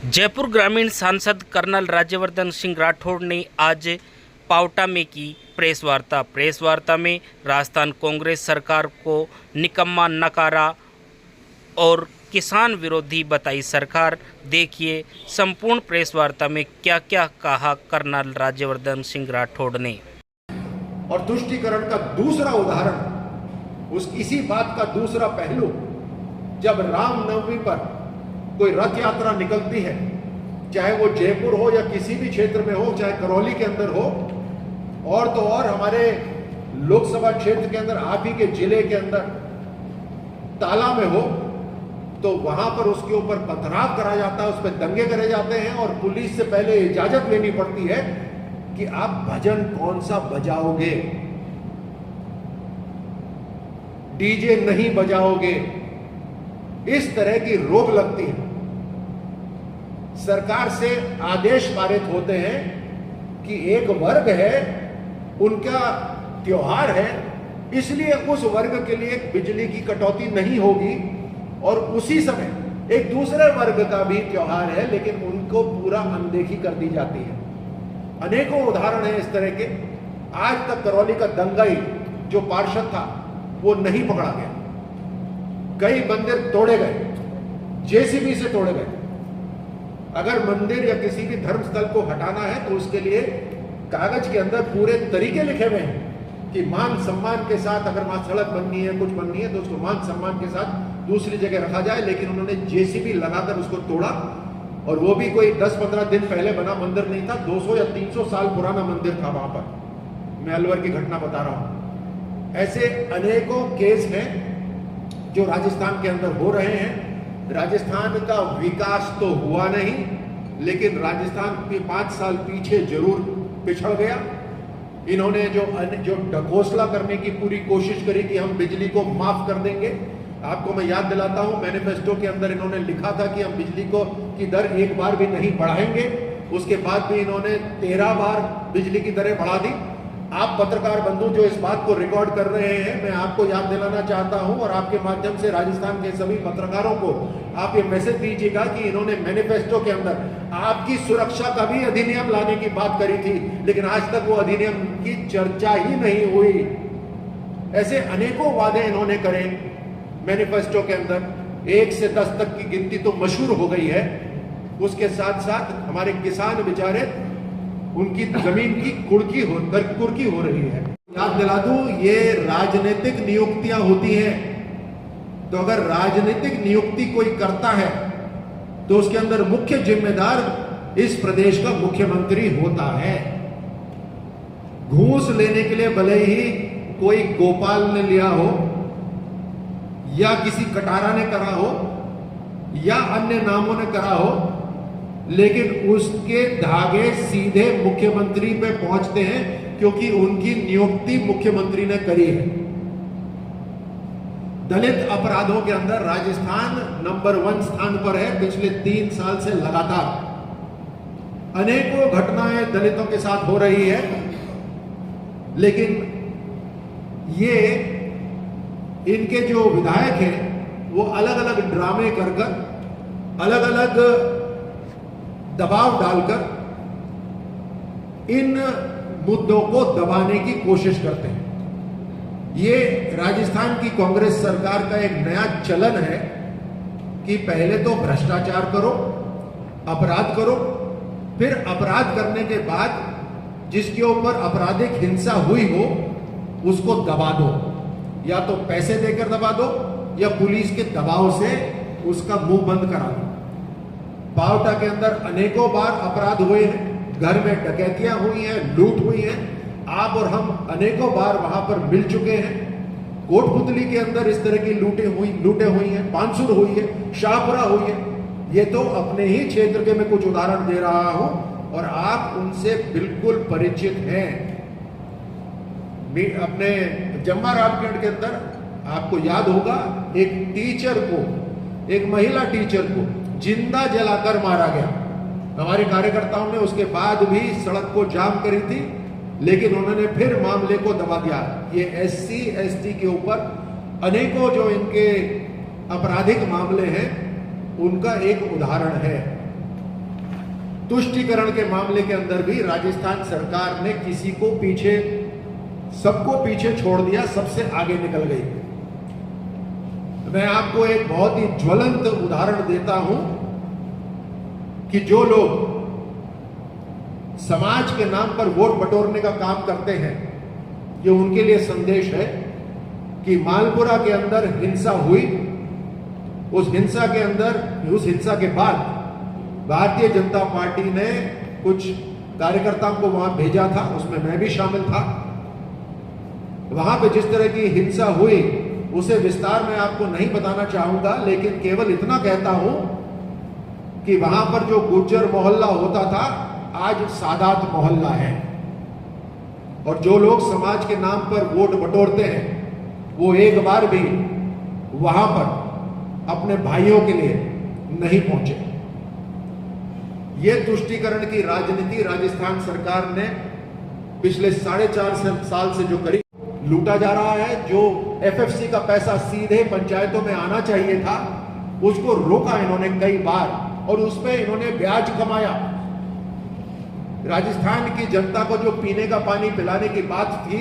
जयपुर ग्रामीण सांसद कर्नल राज्यवर्धन सिंह राठौड़ ने आज पावटा में की प्रेस वार्ता में राजस्थान कांग्रेस सरकार को निकम्मा नकारा और किसान विरोधी बताई सरकार। देखिए संपूर्ण प्रेस वार्ता में क्या क्या कहा कर्नल राज्यवर्धन सिंह राठौड़ ने। और तुष्टीकरण का दूसरा उदाहरण, उस इसी बात का दूसरा पहलू, जब रामनवमी पर कोई रथ यात्रा निकलती है, चाहे वो जयपुर हो या किसी भी क्षेत्र में हो, चाहे करौली के अंदर हो, और तो और हमारे लोकसभा क्षेत्र के अंदर, आप ही के जिले के अंदर ताला में हो, तो वहां पर उसके ऊपर पथराव करा जाता है, उस पर दंगे करे जाते हैं और पुलिस से पहले इजाजत लेनी पड़ती है कि आप भजन कौन सा बजाओगे, डीजे नहीं बजाओगे, इस तरह की रोक लगती है। सरकार से आदेश पारित होते हैं कि एक वर्ग है, उनका त्योहार है, इसलिए उस वर्ग के लिए बिजली की कटौती नहीं होगी, और उसी समय एक दूसरे वर्ग का भी त्योहार है लेकिन उनको पूरा अनदेखी कर दी जाती है। अनेकों उदाहरण हैं इस तरह के। आज तक करौली का दंगाई जो पार्षद था वो नहीं पकड़ा गया। कई मंदिर तोड़े गए, जेसीबी से तोड़े गए। अगर मंदिर या किसी भी धर्म स्थल को हटाना है तो उसके लिए कागज के अंदर पूरे तरीके लिखे हुए हैं कि मान सम्मान के साथ, अगर वहां सड़क बननी है, कुछ बननी है, तो उसको मान सम्मान के साथ दूसरी जगह रखा जाए। लेकिन उन्होंने जेसीबी लगाकर उसको तोड़ा, और वो भी कोई 10-15 दिन पहले बना मंदिर नहीं था, 200 या 300 साल पुराना मंदिर था वहां पर। मैं अलवर की घटना बता रहा हूं। ऐसे अनेकों केस हैं जो राजस्थान के अंदर हो रहे हैं। राजस्थान का विकास तो हुआ नहीं, लेकिन राजस्थान के 5 साल पीछे जरूर पिछड़ गया। इन्होंने जो ढकोसला करने की पूरी कोशिश करी कि हम बिजली को माफ कर देंगे। आपको मैं याद दिलाता हूं, मैनिफेस्टो के अंदर इन्होंने लिखा था कि हम बिजली की दर एक बार भी नहीं बढ़ाएंगे। उसके बाद भी इन्होंने 13 बार बिजली की दरें बढ़ा दी। आप पत्रकार बंधु जो इस बात को रिकॉर्ड कर रहे हैं, मैं आपको याद दिलाना चाहता हूं, और आपके माध्यम से राजस्थान के सभी पत्रकारों को आप ये मैसेज दीजिएगा कि इन्होंने मैनिफेस्टो के अंदर आपकी सुरक्षा का भी अधिनियम लाने की बात करी थी, लेकिन आज तक वो अधिनियम की चर्चा ही नहीं हुई। ऐसे अनेकों वादे इन्होंने करे मैनिफेस्टो के अंदर। 1 से 10 तक की गिनती तो मशहूर हो गई है। उसके साथ साथ हमारे किसान बेचारे, उनकी जमीन की कुर्की हो रही है। याद दिला दूं, ये राजनीतिक नियुक्तियां होती हैं, तो अगर राजनीतिक नियुक्ति कोई करता है तो उसके अंदर मुख्य जिम्मेदार इस प्रदेश का मुख्यमंत्री होता है। घूस लेने के लिए भले ही कोई गोपाल ने लिया हो, या किसी कटारा ने करा हो, या अन्य नामों ने करा हो, लेकिन उसके धागे सीधे मुख्यमंत्री पे पहुंचते हैं, क्योंकि उनकी नियुक्ति मुख्यमंत्री ने करी है। दलित अपराधों के अंदर राजस्थान नंबर 1 स्थान पर है पिछले 3 साल से लगातार। अनेकों घटनाएं दलितों के साथ हो रही है, लेकिन ये इनके जो विधायक हैं वो अलग अलग ड्रामे कर अलग अलग दबाव डालकर इन मुद्दों को दबाने की कोशिश करते हैं। ये राजस्थान की कांग्रेस सरकार का एक नया चलन है कि पहले तो भ्रष्टाचार करो, अपराध करो, फिर अपराध करने के बाद जिसके ऊपर आपराधिक हिंसा हुई हो उसको दबा दो, या तो पैसे देकर दबा दो या पुलिस के दबाव से उसका मुंह बंद करा दो। पावटा के अंदर अनेकों बार अपराध हुए हैं, घर में डकैतियां हुई हैं, लूट हुई है। आप और हम अनेकों बार वहां पर मिल चुके हैं। कोटपुतली के अंदर इस तरह की लूटें हुई हैं, पानसुर हुई है, शाहपुरा हुई है। ये तो अपने ही क्षेत्र के मैं कुछ उदाहरण दे रहा हूं और आप उनसे बिल्कुल परिचित हैं। अपने जम्मा रामगढ़ के अंदर आपको याद होगा, एक महिला टीचर को जिंदा जलाकर मारा गया। हमारे कार्यकर्ताओं ने उसके बाद भी सड़क को जाम करी थी, लेकिन उन्होंने फिर मामले को दबा दिया। ये SC ST के ऊपर अनेकों जो इनके आपराधिक मामले हैं उनका एक उदाहरण है। तुष्टीकरण के मामले के अंदर भी राजस्थान सरकार ने किसी को पीछे, सबको पीछे छोड़ दिया, सबसे आगे निकल गई। मैं आपको एक बहुत ही ज्वलंत उदाहरण देता हूं कि जो लोग समाज के नाम पर वोट बटोरने का काम करते हैं, ये उनके लिए संदेश है कि मालपुरा के अंदर हिंसा हुई, उस हिंसा के बाद भारतीय जनता पार्टी ने कुछ कार्यकर्ताओं को वहां भेजा था, उसमें मैं भी शामिल था। वहां पे जिस तरह की हिंसा हुई उसे विस्तार में आपको नहीं बताना चाहूंगा, लेकिन केवल इतना कहता हूं कि वहां पर जो गुज्जर मोहल्ला होता था आज सादात मोहल्ला है, और जो लोग समाज के नाम पर वोट बटोरते हैं वो एक बार भी वहां पर अपने भाइयों के लिए नहीं पहुंचे। यह तुष्टीकरण की राजनीति राजस्थान सरकार ने पिछले 4.5 साल से जो करी, लूटा जा रहा है। जो एफएफसी का पैसा सीधे पंचायतों में आना चाहिए था उसको रोका इन्होंने कई बार, और उस पर इन्होंने ब्याज कमाया। राजस्थान की जनता को जो पीने का पानी पिलाने की बात थी,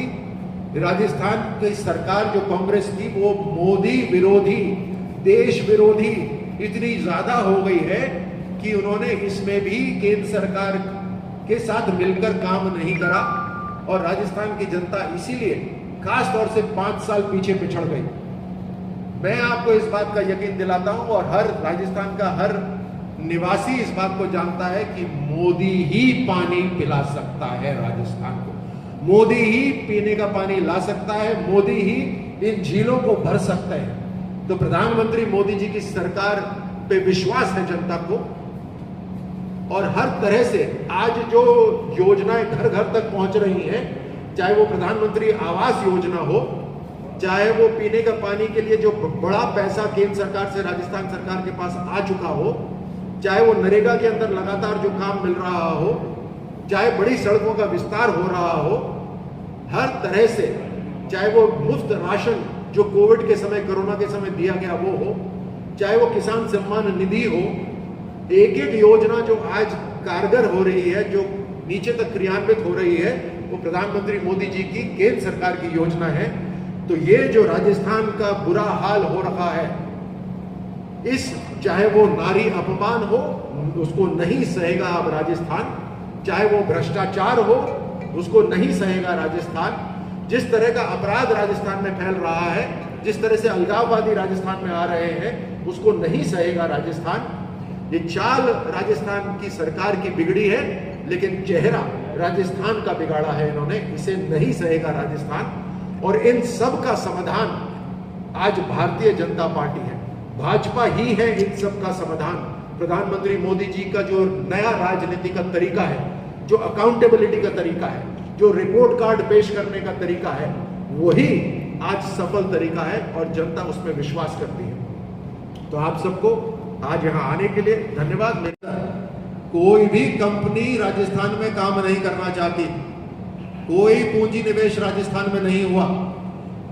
राजस्थान की सरकार जो कांग्रेस की, वो मोदी विरोधी, देश विरोधी इतनी ज्यादा हो गई है कि उन्होंने इसमें भी केंद्र सरकार के साथ मिलकर काम नहीं करा, और राजस्थान की जनता इसीलिए खास तौर से 5 साल पीछे पिछड़ गई। मैं आपको इस बात का यकीन दिलाता हूं, और हर राजस्थान का हर निवासी इस बात को जानता है कि मोदी ही पानी पिला सकता है राजस्थान को, मोदी ही पीने का पानी ला सकता है, मोदी ही इन झीलों को भर सकता है। तो प्रधानमंत्री मोदी जी की सरकार पे विश्वास है जनता को, और हर तरह से आज जो योजनाएं घर घर तक पहुंच रही हैं, चाहे वो प्रधानमंत्री आवास योजना हो, चाहे वो पीने का पानी के लिए जो बड़ा पैसा केंद्र सरकार से राजस्थान सरकार के पास आ चुका हो, चाहे वो नरेगा के अंदर लगातार जो काम मिल रहा हो, चाहे बड़ी सड़कों का विस्तार हो रहा हो, हर तरह से, चाहे वो मुफ्त राशन जो कोविड के समय, कोरोना के समय दिया गया वो हो, चाहे वो किसान सम्मान निधि हो, एक एक योजना जो आज कारगर हो रही है, जो नीचे तक क्रियान्वित हो रही है, वो प्रधानमंत्री मोदी जी की केंद्र सरकार की योजना है। तो ये जो राजस्थान का बुरा हाल हो रहा है, इस चाहे वो नारी अपमान हो उसको नहीं सहेगा अब राजस्थान, चाहे वो भ्रष्टाचार हो उसको नहीं सहेगा राजस्थान, जिस तरह का अपराध राजस्थान में फैल रहा है, जिस तरह से अलगाववादी राजस्थान में आ रहे हैं, उसको नहीं सहेगा राजस्थान। ये चाल राजस्थान की सरकार की बिगड़ी है, लेकिन चेहरा राजस्थान का बिगाड़ा है इन्होंने, इसे नहीं सहेगा राजस्थान। और इन सब का समाधान आज भारतीय जनता पार्टी है, भाजपा ही है इन सब का समाधान। प्रधानमंत्री मोदी जी का जो नया राजनीति का तरीका है, जो अकाउंटेबिलिटी का तरीका है, जो रिपोर्ट कार्ड पेश करने का तरीका है, वही आज सफल तरीका है और जनता उसमें विश्वास करती है। तो आप सबको आज यहां आने के लिए धन्यवाद। कोई भी कंपनी राजस्थान में काम नहीं करना चाहती, कोई पूंजी निवेश राजस्थान में नहीं हुआ,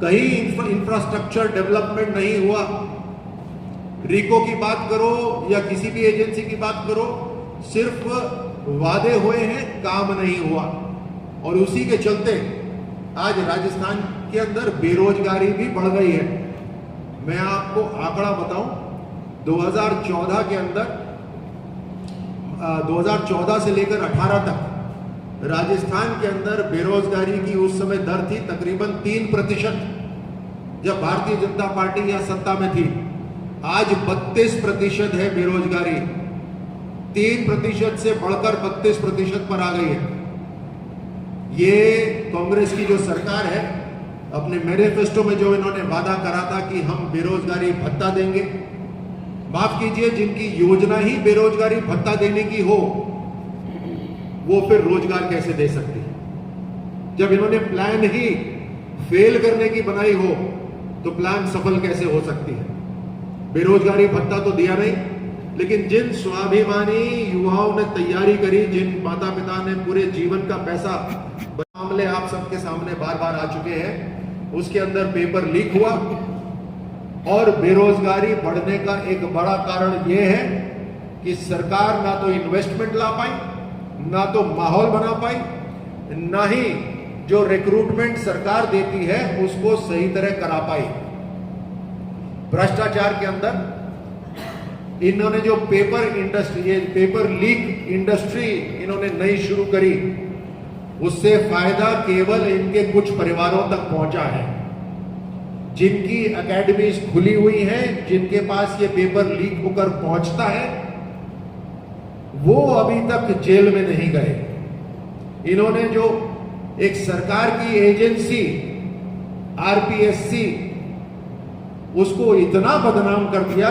कहीं इंफ्रास्ट्रक्चर डेवलपमेंट नहीं हुआ। रिको की बात करो या किसी भी एजेंसी की बात करो, सिर्फ वादे हुए हैं, काम नहीं हुआ। और उसी के चलते आज राजस्थान के अंदर बेरोजगारी भी बढ़ गई है। मैं आपको आंकड़ा बताऊं, 2014 के अंदर 2014 से लेकर 18 तक राजस्थान के अंदर बेरोजगारी की उस समय दर थी तकरीबन 3%, जब भारतीय जनता पार्टी यहां सत्ता में थी। आज 32% है बेरोजगारी, 3% से बढ़कर 32% पर आ गई है। ये कांग्रेस की जो सरकार है, अपने मैनिफेस्टो में जो इन्होंने वादा करा था कि हम बेरोजगारी भत्ता देंगे, माफ कीजिए, जिनकी योजना ही बेरोजगारी भत्ता देने की हो, वो फिर रोजगार कैसे दे सकती है? जब इन्होंने प्लान ही फेल करने की बनाई हो तो प्लान सफल कैसे हो सकती है? बेरोजगारी भत्ता तो दिया नहीं, लेकिन जिन स्वाभिमानी युवाओं ने तैयारी करी, जिन माता पिता ने पूरे जीवन का पैसा, मामले आप सबके सामने बार बार आ चुके हैं, उसके अंदर पेपर लीक हुआ। और बेरोजगारी बढ़ने का एक बड़ा कारण यह है कि सरकार ना तो इन्वेस्टमेंट ला पाई, ना तो माहौल बना पाई, ना ही जो रिक्रूटमेंट सरकार देती है उसको सही तरह करा पाई। भ्रष्टाचार के अंदर इन्होंने जो पेपर इंडस्ट्री, ये पेपर लीक इंडस्ट्री इन्होंने नई शुरू करी, उससे फायदा केवल इनके कुछ परिवारों तक पहुंचा है। जिनकी एकेडमीज खुली हुई हैं, जिनके पास ये पेपर लीक होकर पहुंचता है, वो अभी तक जेल में नहीं गए। इन्होंने जो एक सरकार की एजेंसी आरपीएससी, उसको इतना बदनाम कर दिया